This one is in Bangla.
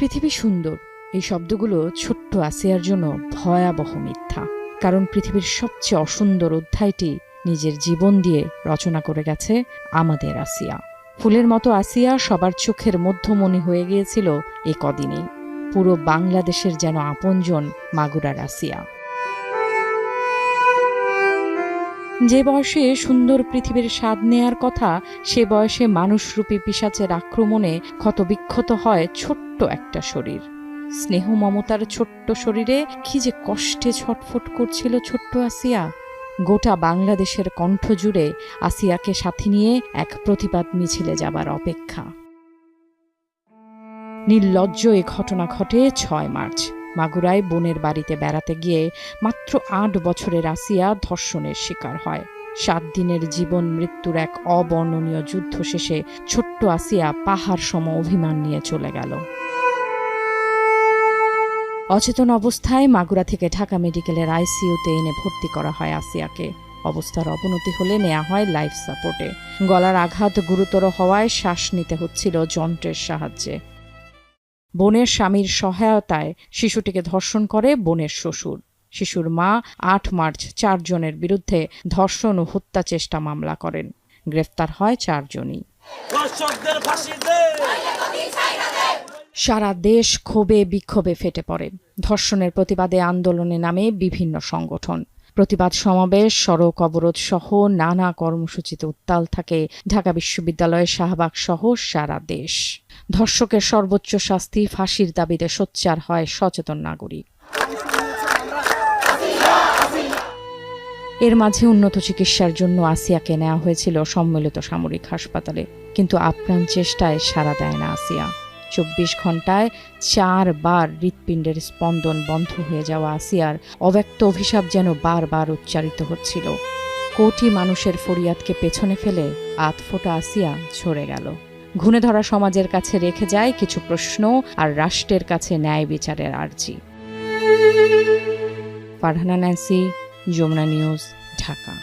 পৃথিবী সুন্দর, এই শব্দগুলো ছোট্ট আসিয়ার জন্য ভয়াবহ মিথ্যা। কারণ পৃথিবীর সবচেয়ে অসুন্দর অধ্যায়টি নিজের জীবন দিয়ে রচনা করে গেছে আমাদের আসিয়া। ফুলের মতো আসিয়া সবার চোখের মধ্যমণি হয়ে গিয়েছিল এ কদিনেই। পুরো বাংলাদেশের যেন আপনজন মাগুরার আসিয়া। যে বয়সে সুন্দর পৃথিবীর স্বাদ নেয়ার কথা, সে বয়সে মানুষরূপী পিশাচের আক্রমণে ক্ষতবিক্ষত হয় ছোট্ট একটা শরীর। স্নেহ মমতার ছোট্ট শরীরে কি যে কষ্টে ছটফট করছিল ছোট্ট আসিয়া। গোটা বাংলাদেশের কণ্ঠ জুড়ে আসিয়াকে সাথে নিয়ে এক প্রতিবাদ মিছিলে যাবার অপেক্ষা। নির্লজ্জ এ ঘটনা ঘটে ৬ মার্চ। মাগুরায় বোনের বাড়িতে বেড়াতে গিয়ে মাত্র ৮ বছরের আসিয়া ধর্ষণের শিকার হয়। ৭ দিনের জীবন মৃত্যুর এক অবর্ণনীয় যুদ্ধ শেষে ছোট্ট আসিয়া পাহাড় সম অভিমান নিয়ে চলে গেল। অচেতন অবস্থায় মাগুরা থেকে ঢাকা মেডিকেলের আইসিইউতে এনে ভর্তি করা হয় আসিয়াকে। অবস্থার অবনতি হলে নেওয়া হয় লাইফ সাপোর্টে। গলার আঘাত গুরুতর হওয়ায় শ্বাস নিতে হচ্ছিল যন্ত্রের সাহায্যে। বোনের স্বামীর সহায়তায় শিশুটিকে ধর্ষণ করে বোনের শ্বশুর। শিশুর মা ৮ মার্চ ৪ জনের বিরুদ্ধে ধর্ষণ ও হত্যা চেষ্টা মামলা করেন। গ্রেফতার হয় ৪ জনই। সারা দেশ ক্ষোভে বিক্ষোভে ফেটে পড়ে। ধর্ষণের প্রতিবাদে আন্দোলনে নামে বিভিন্ন সংগঠন। প্রতিবাদ সমাবেশ, সড়ক অবরোধ সহ নানা কর্মসূচিতে উত্তাল থাকে ঢাকা বিশ্ববিদ্যালয়ের শাহবাগ সহ সারা দেশ। ধর্ষকের সর্বোচ্চ শাস্তি ফাঁসির দাবিতে সোচ্চার হয় সচেতন নাগরিক। এর মাঝে উন্নত চিকিৎসার জন্য আসিয়াকে নেওয়া হয়েছিল সম্মিলিত সামরিক হাসপাতালে, কিন্তু আপ্রাণ চেষ্টায় সাড়া দেয় না আসিয়া। ২৪ ঘন্টায় ৪ বার হৃৎপিণ্ডের স্পন্দন বন্ধ হয়ে যাওয়া আসিয়ার অব্যক্ত অভিশাপ যেন বারবার উচ্চারিত হচ্ছিল। কোটি মানুষের ফরিয়াদকে পেছনে ফেলে আধফোঁটা আসিয়া ঝরে গেল। ঘুণে ধরা সমাজের কাছে রেখে যায় কিছু প্রশ্ন আর রাষ্ট্রের কাছে ন্যায় বিচারের আর্জি। Farhana Nancy, Jamuna news, Dhaka.